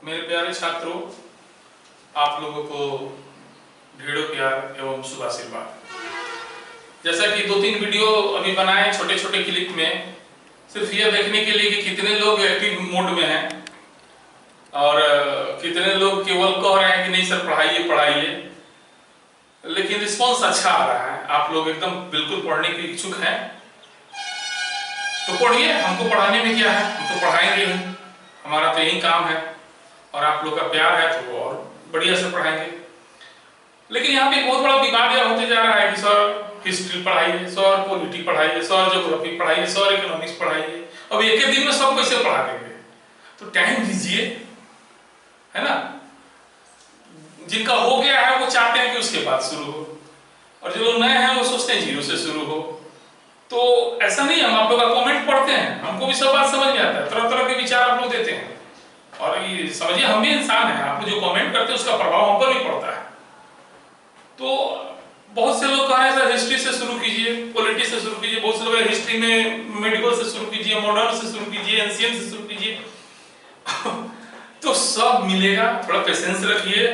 मेरे प्यारे छात्रों, आप लोगों को ढेरों प्यार एवं शुभ आशीर्वाद। जैसा कि 2-3 वीडियो अभी बनाए छोटे छोटे क्लिप में, सिर्फ यह देखने के लिए कि कितने लोग एक्टिव मोड में हैं और कितने लोग केवल कह रहे हैं कि नहीं सर पढ़ाइए पढ़ाइए, लेकिन रिस्पॉन्स अच्छा आ रहा है। आप लोग एकदम बिल्कुल पढ़ने के इच्छुक हैं तो पढ़िए। हमको पढ़ाने में क्या है, हम तो पढ़ाएंगे ही, हमारा तो यही काम है और आप लोग का प्यार है तो और बढ़िया से पढ़ाएंगे। लेकिन यहाँ पे बहुत बड़ा विवाद यह होते जा रहा है कि सर हिस्ट्री पढ़ाइए, सर पॉलिटी पढ़ाइए, सर ज्योग्राफी पढ़ाइए, सर इकोनॉमिक्स पढ़ाइए। अब एक ही दिन में सब कैसे पढ़ा देंगे, तो टाइम दीजिए, है ना। जिनका हो गया है वो चाहते हैं कि उसके बाद शुरू हो, और जो लोग नए हैं वो सोचते हैं जीरो से शुरू हो। तो ऐसा नहीं, हम आप लोग का कमेंट पढ़ते हैं, हमको भी सब बात समझ में आता है, तरह तरह के विचार आप लोग देते हैं और ये समझिए हम भी इंसान हैं। आप जो कमेंट करते हैं उसका प्रभाव हम पर भी पड़ता है। तो बहुत से लोग कह रहे हैं सर हिस्ट्री से शुरू कीजिए, पॉलिटी से शुरू कीजिए, बहुत से लोग हिस्ट्री में मेडिकल से शुरू कीजिए, मॉडर्न से शुरू कीजिए, एंशिएंट से शुरू कीजिए। तो सब मिलेगा, थोड़ा पेशेंस रखिए।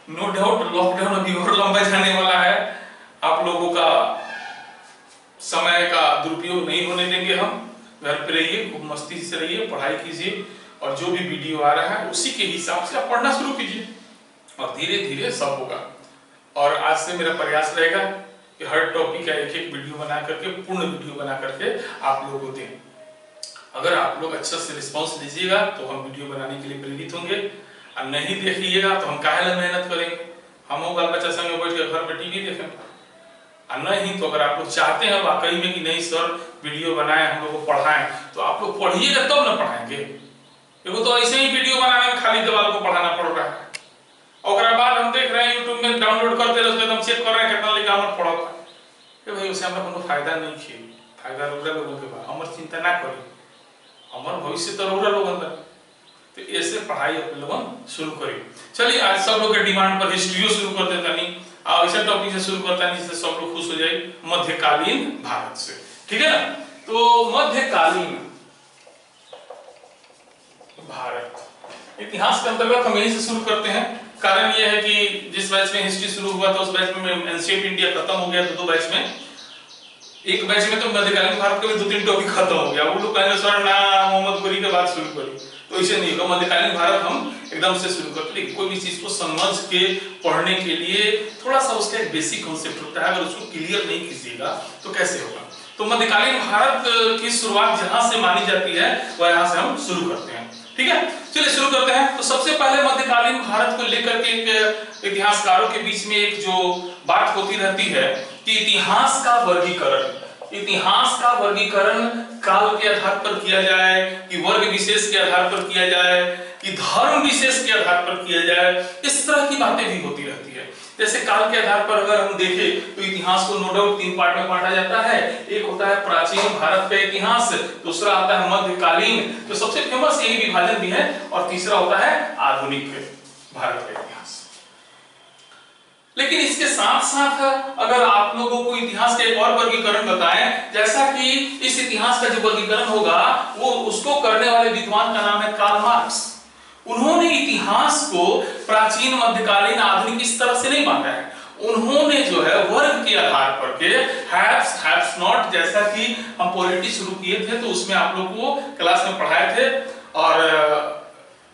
नो डाउट लॉकडाउन अभी और लंबा जाने वाला है, आप लोगों का समय का दुरुपयोग नहीं होने देंगे हम। घर पे रहिए, खूब मस्ती से रहिए, पढ़ाई कीजिए और जो भी वीडियो आ रहा है उसी के हिसाब से आप पढ़ना शुरू कीजिए और धीरे धीरे सब होगा। और आज से मेरा प्रयास रहेगा कि हर टॉपिक का एक एक वीडियो बना करके, पूर्ण वीडियो बना करके आप लोगों को दें। अगर आप लोग अच्छा से रिस्पॉन्स दीजिएगा तो हम वीडियो बनाने के लिए प्रेरित होंगे, और नहीं देखिएगा तो हम काहे मेहनत करेंगे। हम बाल बच्चा संग बैठ के घर में टीवी देखें, और नहीं तो अगर आप लोग चाहते हैं वाकई में कि नहीं सर वीडियो बनाए, हम लोग को पढ़ाएं, तो आप लोग पढ़िएगा तब ना पढ़ाएंगे। देखो तो ऐसे ही वीडियो बनाने में खाली दीवार को पढ़ाना पड़ रहा है, और बाद हम देख रहे हैं यूट्यूब में डाउनलोड करते रहे, उसमें हम चेक कर रहे हैं कितना लिखा हमर पढ़ा है। भाई उससे हमरा कोनो फायदा नहीं है, फायदा रोरा लोगों के बाद हमर चिंता ना करी, हमर भविष्य तो रोरा लोगन का। तो ऐसे पढ़ाई अपने लोग शुरू करें। चलिए आज सब लोग के डिमांड पर हिस्ट्री शुरू कर देता नहीं, ऐसे टॉपिक से शुरू करता नहीं जिससे सब लोग खुश हो जाए, मध्यकालीन भारत से, ठीक है ना। तो मध्यकालीन भारत इतिहास के अंतर्गत हम यहीं से शुरू करते हैं। कारण यह है कि जिस बैच में हिस्ट्री शुरू हुआ था उस बैच में एंशिएंट इंडिया खत्म हो गया, तो 2 बैच में, एक बैच में तो मध्यकालीन भारत के भी 2-3 टॉपिक खत्म हो गया। वो लोग कहेंगे सर ना मोहम्मद गोरी के बाद शुरू करी, तो इसे नहीं होगा। मध्यकालीन भारत हम एकदम से शुरू करते, लेकिन कोई भी चीज को समझ के पढ़ने के लिए थोड़ा सा उसका एक बेसिक कॉन्सेप्ट होता है, अगर उसको क्लियर नहीं कीजिएगा तो कैसे होगा। तो मध्यकालीन भारत की शुरुआत जहां से मानी जाती है वह यहां से हम शुरू करते हैं, ठीक है। चलिए शुरू करते हैं। तो सबसे पहले मध्यकालीन भारत को लेकर के एक इतिहासकारों के बीच में एक जो बात होती रहती है कि इतिहास का वर्गीकरण, इतिहास का वर्गीकरण काल के आधार पर किया जाए कि वर्ग विशेष के आधार पर किया जाए कि धर्म विशेष के आधार पर किया जाए, इस तरह की बातें भी होती रहती है। जैसे काल के आधार पर अगर हम देखें तो इतिहास को नो डाउट 3 पार्ट में बांटा जाता है। एक होता है प्राचीन भारत का इतिहास, दूसरा आता है मध्यकालीन, तो सबसे फेमस यही विभाजन भी है, और तीसरा होता है आधुनिक भारत का इतिहास। लेकिन इसके साथ साथ अगर आप लोगों को इतिहास का एक और वर्गीकरण बताएं, जैसा कि इस इतिहास का जो वर्गीकरण होगा वो उसको करने वाले विद्वान का नाम है कार्ल मार्क्स। उन्होंने इतिहास को प्राचीन, मध्यकालीन, आधुनिक इस तरह से नहीं बांटा है। उन्होंने जो है वर्ग के आधार पर के हैव्स, हैव्स नॉट, जैसा कि हम पॉलिटी शुरू किए थे तो उसमें आप लोग को क्लास में पढ़ाए थे, और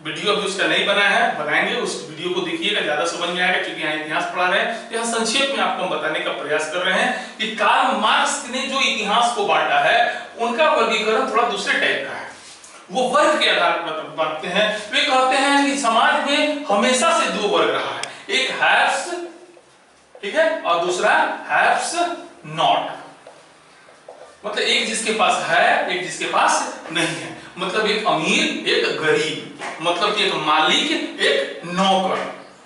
वीडियो अभी उसका नहीं बना है, बनाएंगे, उस वीडियो को देखिएगा, ज्यादा समझ में आएगा, क्योंकि यहाँ इतिहास पढ़ा रहे हैं। यहाँ संक्षेप में आपको हम बताने का प्रयास कर रहे हैं कि कार्ल मार्क्स ने जो इतिहास को बांटा है उनका वर्गीकरण थोड़ा दूसरे टाइप का है। वो वर्ग के आधार पर बांटते हैं। वे कहते हैं कि समाज में हमेशा से 2 वर्ग रहा है, एक हैव्स, ठीक है, और दूसरा हैव्स नॉट। मतलब एक जिसके पास है, एक जिसके पास नहीं है। मतलब एक अमीर, एक गरीब, मतलब कि एक मालिक, एक नौकर,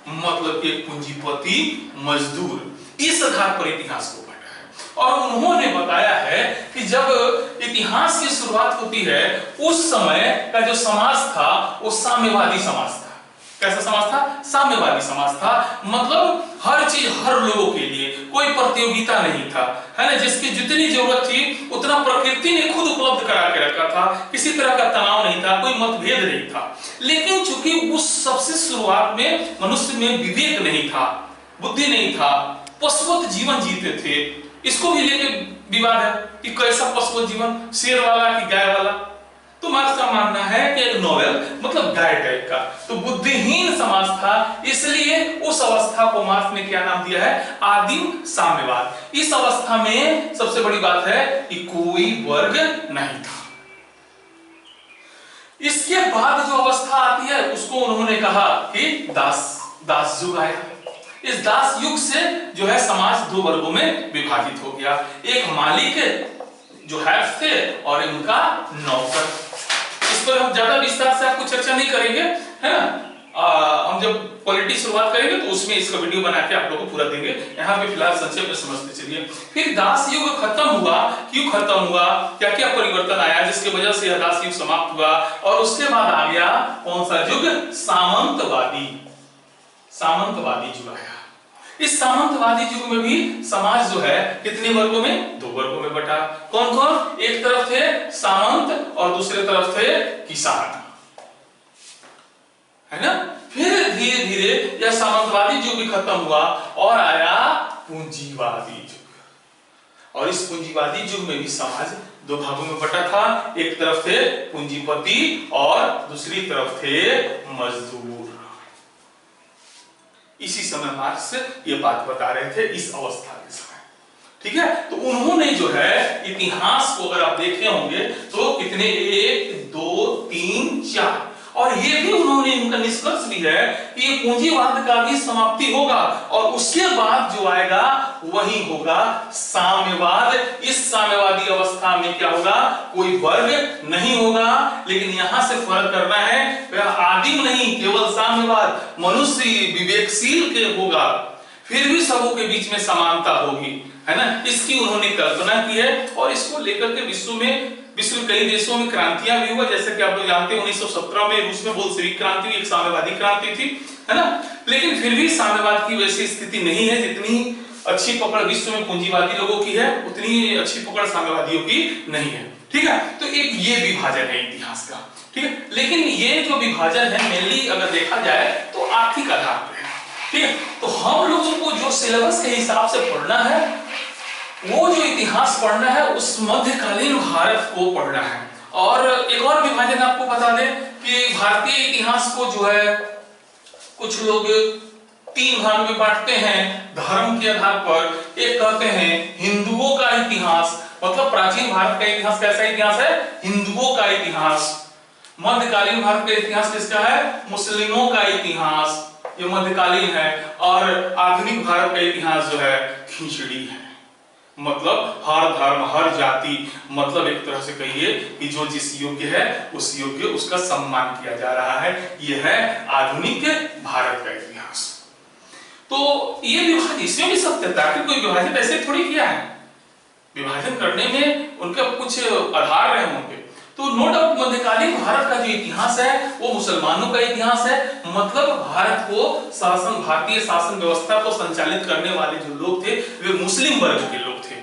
मतलब कि एक पूंजीपति, मजदूर। इस आधार पर इतिहास को बांटा है। और उन्होंने बताया है कि जब इतिहास की शुरुआत होती है उस समय का जो समाज था वो साम्यवादी समाज था। कैसा समाज था? साम्यवादी समाज था। मतलब हर चीज हर लोगों के लिए, कोई प्रतियोगिता नहीं था, है ना। जिसकी जितनी जरूरत थी उतना प्रकृति ने खुद उपलब्ध करा के रखा था। किसी तरह का तनाव नहीं था, कोई मतभेद नहीं था। लेकिन चूंकि उस सबसे शुरुआत में मनुष्य में विवेक नहीं था, बुद्धि नहीं था, पशुवत जीवन जीते थे। इसको भी लेके विवाद है कि कैसा पशुवत जीवन, शेर वाला कि गाय वाला। तो मार्क्स का मानना है कि एक नोवेल मतलब गाय टाइप का, तो बुद्धिहीन समाज था। इसलिए उस अवस्था को मार्क्स ने क्या नाम दिया है? आदिम साम्यवाद। इस अवस्था में सबसे बड़ी बात है कि कोई वर्ग नहीं था। इसके बाद जो अवस्था आती है उसको उन्होंने कहा कि दास युग आया। इस दास युग से जो है समाज दो वर्गों में विभाजित हो गया। एक मालिक जो है थे और उनका नौकर। इस पर हम ज्यादा विस्तार से आपको चर्चा नहीं करेंगे, है ना। हम जब पॉलिटी शुरुआत करेंगे तो उसमें इसका वीडियो बना के आप लोगों को पूरा देंगे। यहाँ पे फिलहाल संक्षेप में समझते चलिए। फिर दास युग खत्म हुआ। क्यों खत्म हुआ, क्या क्या परिवर्तन आया जिसकी वजह से यह दास युग समाप्त हुआ? और उसके बाद आ गया कौन सा युग? सामंतवादी युग आया। इस सामंतवादी युग में भी समाज जो है कितने वर्गों में? दो वर्गों में बटा। कौन कौन? एक तरफ थे सामंत और दूसरे तरफ थे किसान, है ना। फिर धीरे धीरे यह सामंतवादी युग भी खत्म हुआ और आया पूंजीवादी युग। और इस पूंजीवादी युग में भी समाज दो भागों में बटा था। एक तरफ थे पूंजीपति और दूसरी तरफ थे मजदूर। इसी समय मार्क्स ये बात बता रहे थे, इस अवस्था के समय, ठीक है। तो उन्होंने जो है इतिहास को अगर आप देखे होंगे तो कितने, 1 2 3 4, और ये भी उन्होंने, उनका निष्कर्ष भी है कि ये पूंजीवाद का भी समाप्ति होगा और उसके बाद जो आएगा वही होगा साम्यवाद। इस साम्यवादी अवस्था में क्या होगा? कोई वर्ग नहीं होगा। लेकिन यहां से फर्क करना है, वह आदिम नहीं, केवल साम्यवाद, मनुष्य विवेकशील के होगा, फिर भी सबों के बीच में समानता होगी, है ना। इसकी उन्होंने कल्पना की है और इसको लेकर के विश्व में कई देशों में क्रांतियां भी हुआ। जैसे कि आप लोग जानते हैं 1917 में रूस में बोल्शेविक क्रांति हुई, एक साम्यवादी क्रांति थी, है ना। लेकिन फिर भी साम्यवाद की वैसी स्थिति नहीं है। जितनी अच्छी पकड़ विश्व में पूंजीवादी लोगों की है उतनी अच्छी पकड़ साम्यवादियों की नहीं है, ठीक है। तो एक ये विभाजन है इतिहास का, ठीक है। लेकिन ये जो विभाजन है मेनली अगर देखा जाए तो आर्थिक आधार पर है, ठीक है। तो हम लोगों को जो सिलेबस के हिसाब से पढ़ना है, वो जो इतिहास पढ़ना है उस मध्यकालीन भारत को पढ़ना है। और एक और विभाजन आपको बता दें कि भारतीय इतिहास को जो है कुछ लोग 3 भाग में बांटते हैं धर्म के आधार पर। एक कहते हैं हिंदुओं का इतिहास, मतलब प्राचीन भारत का इतिहास कैसा इतिहास है? हिंदुओं का इतिहास। मध्यकालीन भारत का इतिहास किसका है? मुस्लिमों का इतिहास, ये मध्यकालीन है। और आधुनिक भारत का इतिहास जो है खिचड़ी है, मतलब हर धर्म हर जाति, मतलब एक तरह से कहिए कि जो जिस योग्य है उस योग्य उसका सम्मान किया जा रहा है। यह है आधुनिक भारत का इतिहास। तो ये विभाजन, इसमें भी सत्यता है, कोई विभाजन ऐसे थोड़ी किया है, विभाजन करने में उनका कुछ आधार रहे होंगे। तो नो डाउट मध्यकालीन भारत का जो इतिहास है वो मुसलमानों का इतिहास है। मतलब भारत को भारतीय शासन व्यवस्था को संचालित करने वाले जो लोग थे वे मुस्लिम वर्ग के लोग थे।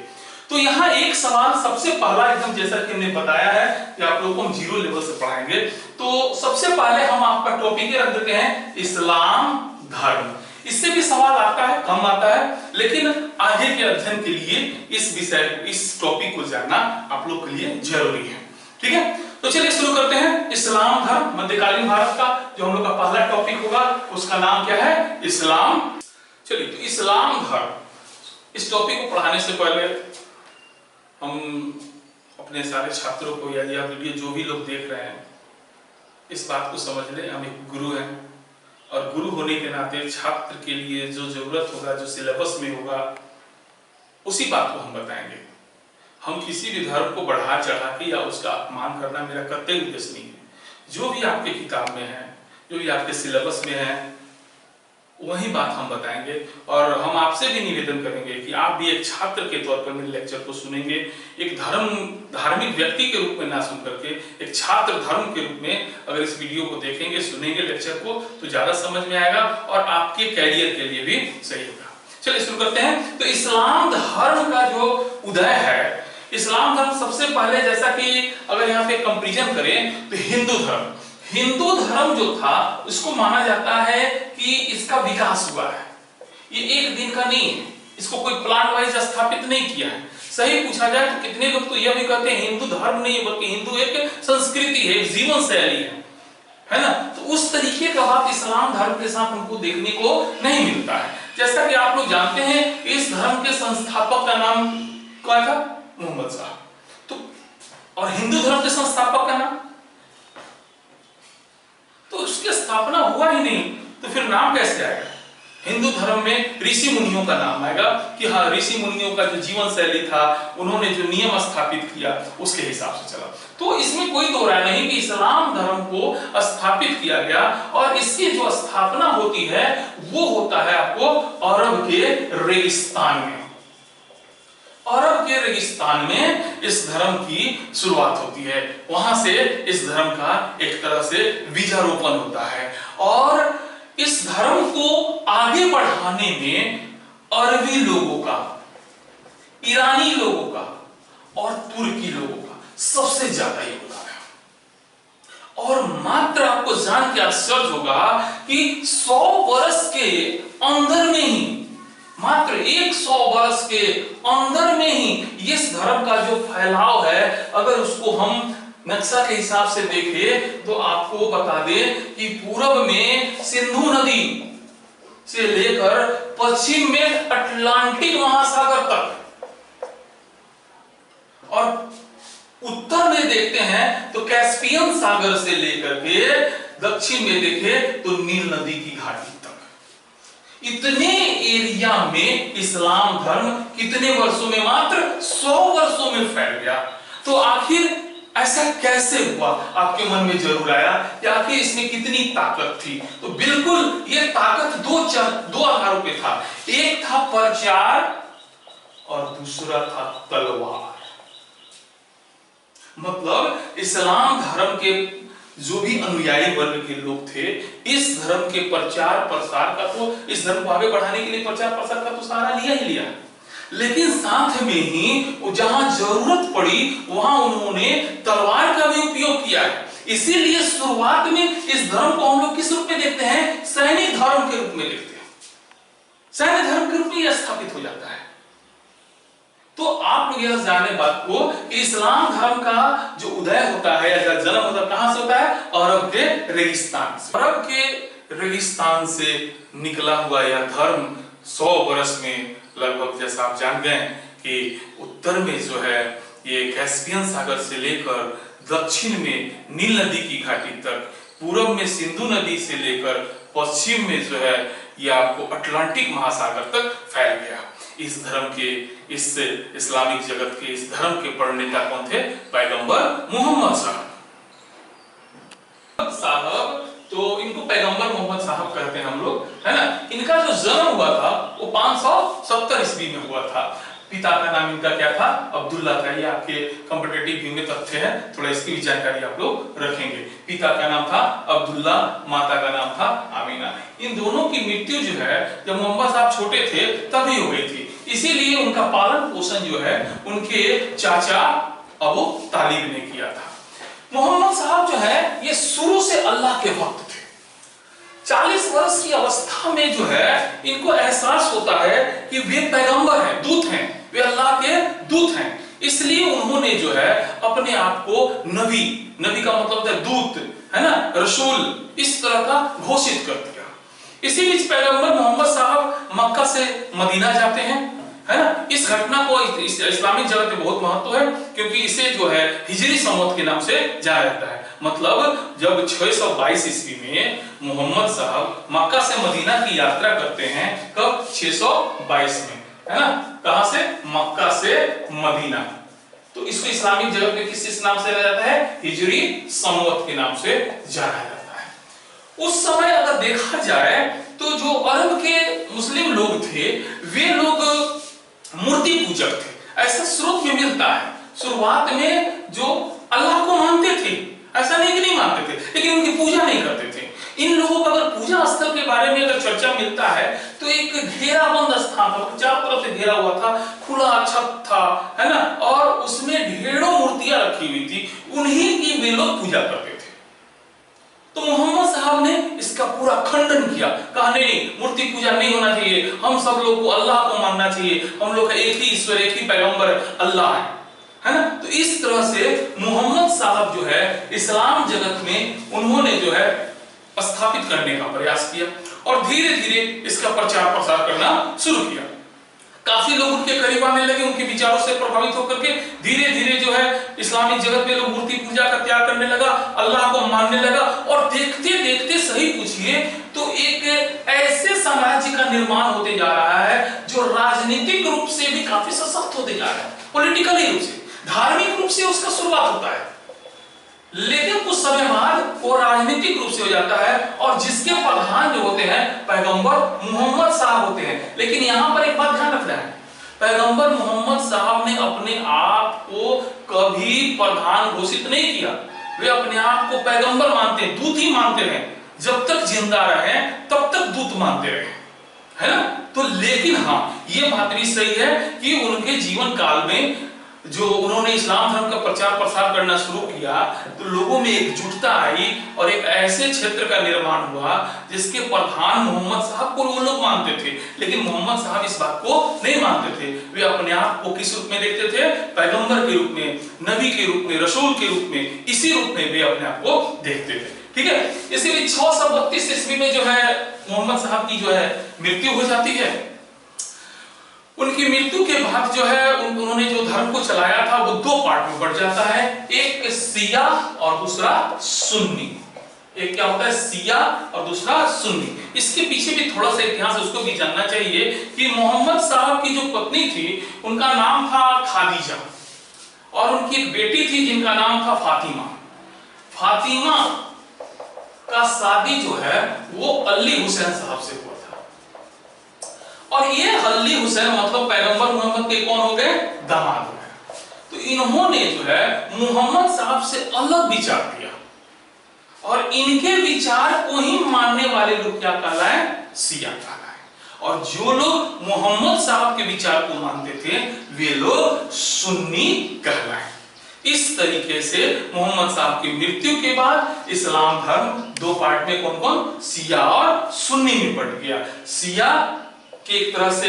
तो यहाँ एक सवाल सबसे पहला, एकदम जैसा कि हमने बताया है कि आप लोगों को हम 0 लेवल से पढ़ाएंगे, तो सबसे पहले हम आपका टॉपिक रख देते हैं इस्लाम धर्म। इससे भी सवाल आता है, कम आता है, लेकिन आगे के अध्ययन के लिए इस विषय, इस टॉपिक को जानना आप लोग के लिए जरूरी है, ठीक है। तो चलिए शुरू करते हैं। इस्लाम धर्म, मध्यकालीन भारत का जो हम लोग का पहला टॉपिक होगा उसका नाम क्या है? इस्लाम। चलिए, तो इस्लाम धर्म, इस टॉपिक को पढ़ाने से पहले हम अपने सारे छात्रों को, यदि आप वीडियो जो भी लोग देख रहे हैं, इस बात को समझ लें, हम एक गुरु हैं और गुरु होने के नाते छात्र के लिए जो जरूरत होगा, जो सिलेबस में होगा, उसी बात को हम बताएंगे। हम किसी भी धर्म को बढ़ा चढ़ा के या उसका अपमान करना मेरा कतई उद्देश्य नहीं है। जो भी आपके किताब में है, जो भी आपके सिलेबस में है, वही बात हम बताएंगे। और हम आपसे भी निवेदन करेंगे कि आप भी एक छात्र के तौर पर मेरे लेक्चर को सुनेंगे, एक धार्मिक व्यक्ति के रूप में ना सुन करके एक छात्र धर्म के रूप में अगर इस वीडियो को देखेंगे, सुनेंगे लेक्चर को, तो ज्यादा समझ में आएगा और आपके कैरियर के लिए भी सही होगा। चलिए शुरू करते हैं। तो इस्लाम धर्म का जो उदय है, इस्लाम धर्म सबसे पहले, जैसा कि अगर यहाँ पे कंपैरिजन करें तो हिंदू धर्म जो था उसको माना जाता है कि इसका विकास हुआ है, ये एक दिन का नहीं है, इसको कोई प्लान वाइज स्थापित नहीं किया है। सही पूछा जाए तो कितने लोग तो यह भी कहते हैं हिंदू धर्म नहीं बल्कि हिंदू एक संस्कृति है, जीवन शैली है ना। तो उस तरीके का बात इस्लाम धर्म के साथ हमको देखने को नहीं मिलता है। जैसा कि आप लोग जानते हैं इस धर्म के संस्थापक का नाम क्या था? मोहम्मद साहब। तो और हिंदू धर्म के संस्थापक का नाम, तो उसकी स्थापना हुआ ही नहीं तो फिर नाम कैसे आएगा? हिंदू धर्म में ऋषि मुनियों का नाम आएगा कि हाँ, ऋषि मुनियों का जो जीवन शैली था, उन्होंने जो नियम स्थापित किया उसके हिसाब से चला। तो इसमें कोई दो राय नहीं कि इस्लाम धर्म को स्थापित किया गया और इसकी जो स्थापना होती है वो होता है आपको अरब के रेगिस्तान में। अरब के रेगिस्तान में इस धर्म की शुरुआत होती है, वहां से इस धर्म का एक तरह से बीजारोपण होता है। और इस धर्म को आगे बढ़ाने में अरबी लोगों का, ईरानी लोगों का और तुर्की लोगों का सबसे ज्यादा योगदान है। और मात्र आपको जान के आश्चर्य होगा कि 100 वर्ष के अंदर में ही, मात्र 100 वर्ष के अंदर में ही इस धर्म का जो फैलाव है, अगर उसको हम नक्शा के हिसाब से देखें तो आपको बता दें कि पूर्व में सिंधु नदी से लेकर पश्चिम में अटलांटिक महासागर तक, और उत्तर में देखते हैं तो कैस्पियन सागर से लेकर के दक्षिण में देखें तो नील नदी की घाटी तक, इतने एरिया में इस्लाम धर्म कितने वर्षों में? मात्र 100 वर्षों में फैल गया। तो आखिर ऐसा कैसे हुआ? आपके मन में जरूर आया कि आखिर इसमें कितनी ताकत थी। तो बिल्कुल ये ताकत दो आधारों पे था, एक था प्रचार और दूसरा था तलवार। मतलब इस्लाम धर्म के जो भी अनुयायी वर्ग के लोग थे, इस धर्म के प्रचार प्रसार का, तो इस धर्म को आगे बढ़ाने के लिए प्रचार प्रसार का तो सहारा लिया ही लिया, लेकिन साथ में ही जहां जरूरत पड़ी वहां उन्होंने तलवार का भी उपयोग किया है। इसीलिए शुरुआत में इस धर्म को हम लोग किस रूप में देखते हैं? सैनिक धर्म के रूप में देखते हैं। सैनिक धर्म के रूप में यह स्थापित हो जाता है। तो आप लोग यह जाने बात को कि इस्लाम धर्म का जो उदय होता है या जन्म होता है कहां से होता है? अरब के रेगिस्तान से। अरब के रेगिस्तान से निकला हुआ यह धर्म 100 वर्ष में लगभग, जैसा आप जान गए कि उत्तर में जो है ये कैस्पियन सागर से लेकर दक्षिण में नील नदी की घाटी तक, पूर्व में सिंधु नदी से लेकर पश्चिम में जो है ये आपको अटलांटिक महासागर तक फैल गया। इस धर्म के, इस इस्लामिक जगत के इस धर्म के प्रणेता कौन थे? पैगंबर मोहम्मद साहब। तो इनको पैगंबर मोहम्मद साहब कहते हैं हम लोग, है ना। इनका जो जन्म हुआ था वो 570 ईस्वी में हुआ था। पिता का नाम इनका क्या था? अब्दुल्ला था। ये आपके कॉम्पिटिटिव व्यू में तथ्य है, थोड़ा इसकी भी जानकारी आप लोग रखेंगे। पिता का नाम था अब्दुल्ला, माता का नाम था आमीना। इन दोनों की मृत्यु जो है जब मोहम्मद साहब छोटे थे तभी हो गई थी, इसीलिए उनका पालन पोषण जो है उनके चाचा अबू तालिब ने किया था। मोहम्मद साहब जो है ये शुरू से अल्लाह के भक्त थे। 40 वर्ष की अवस्था में जो है इनको एहसास होता है कि वे पैगंबर हैं, दूत हैं, वे अल्लाह के दूत हैं। इसलिए उन्होंने जो है अपने आप को नबी का मतलब है दूत, है ना, रसूल, इस तरह का घोषित कर दिया। इसी बीच पैगंबर मोहम्मद साहब मक्का से मदीना जाते हैं, है ना। इस घटना को इस्लामिक जगत में बहुत महत्व है क्योंकि इसे जो है हिजरी संवत के नाम से जाना जाता है। मतलब जब 622 ईस्वी में मोहम्मद साहब मक्का से मदीना की यात्रा करते हैं, कब? 622 में, है ना। कहां से? मक्का से मदीना। तो इसको इस्लामिक जगत में किस नाम से जाना जाता है? हिजरी संवत के नाम से जाना जाता है। उस समय अगर देखा जाए तो जो अरब के मुस्लिम लोग थे वे लोग मूर्ति पूजक थे, ऐसा स्रोत में मिलता है। शुरुआत में जो अल्लाह को मानते थे, ऐसा नहीं कि नहीं मानते थे, लेकिन उनकी पूजा नहीं करते थे। इन लोगों का अगर पूजा स्थल के बारे में अगर चर्चा मिलता है तो एक घेराबंद स्थान था, चारों तरफ से घेरा हुआ था, खुला छत था, है ना, और उसमें ढेरों मूर्तियां रखी हुई थी, उन्हीं की वे लोग पूजा करते थे। तो मोहम्मद साहब ने इसका पूरा खंडन किया, कहा नहीं, मूर्ति पूजा नहीं होना चाहिए, हम सब लोग को अल्लाह को मानना चाहिए, हम लोग का एक ही ईश्वर, एक ही पैगंबर अल्लाह है ना। तो इस तरह से मोहम्मद साहब जो है इस्लाम जगत में उन्होंने जो है स्थापित करने का प्रयास किया और धीरे धीरे इसका प्रचार प्रसार करना शुरू किया। काफी लोग उनके करीब आने लगे, उनके विचारों से प्रभावित होकर के धीरे धीरे जो है इस्लामी जगत में लोग मूर्ति पूजा का त्याग करने लगा, अल्लाह को मानने लगा। और देखते देखते सही पूछिए तो एक ऐसे साम्राज्य का निर्माण होते जा रहा है जो राजनीतिक रूप से भी काफी सशक्त होते जा रहा है, पॉलिटिकली रूप से, धार्मिक रूप से उसका शुरुआत होता है, लेकिन कुछ समय बाद वो राजनीतिक रूप से हो जाता है और जिसके प्रधान जो होते हैं पैगंबर मोहम्मद साहब होते हैं। लेकिन यहां पर एक बात ध्यान रखना है, पैगंबर मोहम्मद साहब ने अपने आप को कभी प्रधान घोषित नहीं किया, वे अपने आप को पैगंबर मानते हैं, दूत ही मानते रहे, जब तक जिंदा रहे तब तक दूत मानते रहे, है ना। तो लेकिन हाँ, ये बात भी सही है कि उनके जीवन काल में जो उन्होंने इस्लाम धर्म का प्रचार प्रसार करना शुरू किया तो लोगों में एकजुटता आई और एक ऐसे क्षेत्र का निर्माण हुआ जिसके प्रधान मोहम्मद साहब को वो लोग मानते थे, लेकिन मोहम्मद साहब इस बात को नहीं मानते थे। वे अपने आप को किस रूप में देखते थे? पैगंबर के रूप में, नबी के रूप में, रसूल के रूप में, इसी रूप में वे अपने आप को देखते थे। ठीक है, इसीलिए 632 ईस्वी में जो है मोहम्मद साहब की जो है मृत्यु हो जाती है। उनकी मृत्यु के बाद जो है उन्होंने जो धर्म को चलाया था वो दो पार्ट में बढ़ जाता है, एक शिया और दूसरा सुन्नी। एक क्या होता है? शिया और दूसरा सुन्नी। इसके पीछे भी थोड़ा सा इतिहास है, उसको भी जानना चाहिए कि मोहम्मद साहब की जो पत्नी थी उनका नाम था खादीजा और उनकी एक बेटी थी जिनका नाम था फातिमा। फातिमा का शादी जो है वो अली हुसैन साहब से हुआ था और ये अली हुसैन मतलब पैगंबर मोहम्मद के कौन हो गए? दामाद हो गए। तो इन्होंने जो है मोहम्मद साहब से अलग विचार दिया और इनके विचार को ही मानने वाले लोग क्या कहलाए? शिया कहलाए। और जो लोग मोहम्मद साहब के विचार को मानते थे वे लोग सुन्नी कहलाए। इस तरीके से मोहम्मद साहब की मृत्यु के बाद इस्लाम धर्म दो पार्ट में कौन कौन? शिया और सुन्नी में बंट गया। शिया के एक तरह से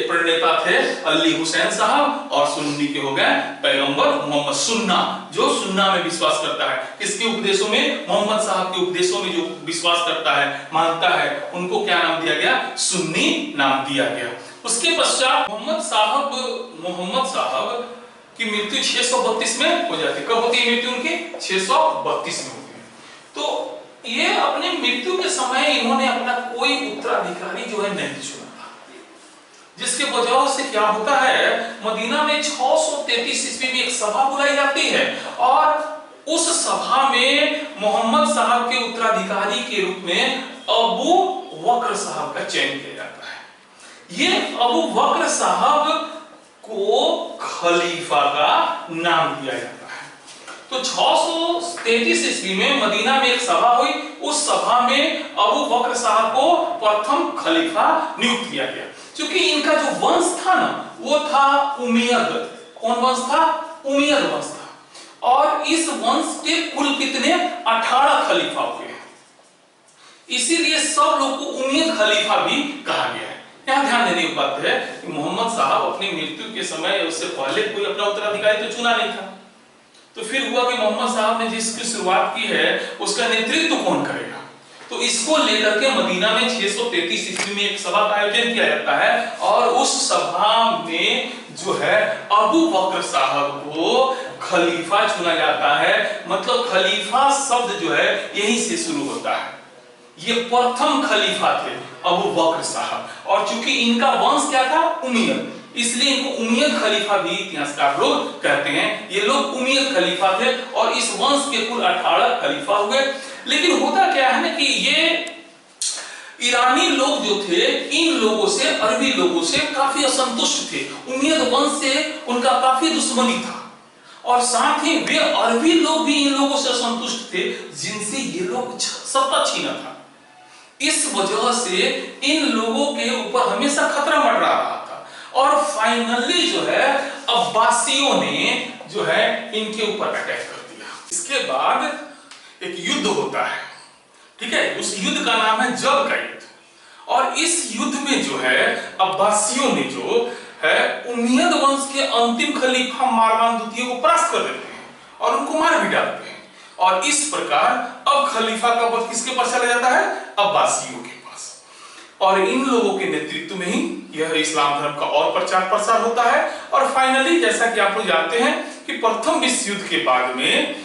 प्रणेता थे अली हुसैन साहब और सुन्नी के हो गए पैगंबर मोहम्मद। सुन्ना जो सुन्ना में विश्वास करता है, किसके उपदेशों में? मोहम्मद साहब के उपदेशों में जो विश्वास करता है, मानता है, उनको क्या नाम दिया गया? सुन्नी नाम दिया गया। उसके पश्चात मोहम्मद साहब की मृत्यु 632 में हो जाती है। कब होती है मृत्यु उनकी? 632 में होती है। तो ये अपने मृत्यु के समय इन्होंने अपना कोई उत्तराधिकारी जो है नहीं चुना, जिसके वजह से क्या होता है मदीना में 633 ईस्वी में एक सभा बुलाई जाती है और उस सभा में मोहम्मद साहब के उत्तराधिकारी के रूप में अबू बकर साहब का चयन किया जाता है। ये अबू बकर साहब को खलीफा का नाम दिया जाता है। तो 633 ईस्वी में मदीना में एक सभा हुई, उस सभा में अबू बकर साहब को प्रथम खलीफा नियुक्त किया गया। क्योंकि इनका जो वंश था ना वो था उमैयद। कौन वंश था? उमैयद वंश था और इस वंश के कुल कितने? 18 खलीफा हुए। इसीलिए सब लोग को उमैयद खलीफा भी कहा गया है। यहाँ ध्यान देने की बात है कि मोहम्मद साहब अपनी मृत्यु के समय उससे पहले कोई अपना उत्तराधिकारी तो चुना नहीं था। तो फिर हुआ कि मोहम्मद साहब ने जिसकी शुरुआत की है उसका नेतृत्व कौन करेगा? तो इसको लेकर के मदीना में 633 ईस्वी में एक सभा का आयोजन किया जाता है और उस सभा में जो है अबू बकर साहब को खलीफा चुना जाता है। मतलब खलीफा शब्द जो है यहीं से शुरू होता है। ये प्रथम खलीफा थे अबू बकर साहब और चूंकि इनका वंश क्या था? उमैयद, इसलिए इनको उमैयद खलीफा भी इतिहासकार लोग कहते हैं। ये लोग उमैयद खलीफा थे और इस वंश के कुल 18 खलीफा हुए। लेकिन होता क्या है ना कि ये ईरानी लोग जो थे इन लोगों से, अरबी लोगों से काफी असंतुष्ट थे। उम्मयद वंश से उनका काफी दुश्मनी था और साथ ही वे अरबी लोग भी इन लोगों से असंतुष्ट थे जिनसे ये लोग सत्ता छीना था। इस वजह से इन लोगों के ऊपर हमेशा खतरा मंडरा रहा था और फाइनली जो है अब्बासियों ने जो है इनके ऊपर अटैक कर दिया। इसके बाद एक युद्ध होता है, ठीक है, उस युद्ध का नाम है जब का युद्ध। और इस युद्ध में जो है अब्बासियों ने जो है उम्मयद वंश के अंतिम खलीफा मारवान द्वितीय को परास्त कर देते हैं और उनको मार भी डालते हैं। और इस प्रकार अब खलीफा का पद किसके पास चला जाता है? अब्बासियों के पास। और इन लोगों के नेतृत्व में ही यह इस्लाम धर्म का और प्रचार प्रसार होता है। और फाइनली जैसा कि आप लोग जानते हैं कि प्रथम विश्व युद्ध के बाद में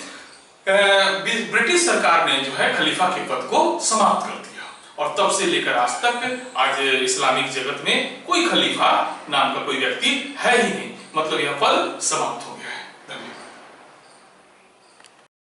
ब्रिटिश सरकार ने जो है खलीफा के पद को समाप्त कर दिया और तब से लेकर आज तक आज इस्लामिक जगत में कोई खलीफा नाम का कोई व्यक्ति है ही नहीं, मतलब यह पद समाप्त हो गया।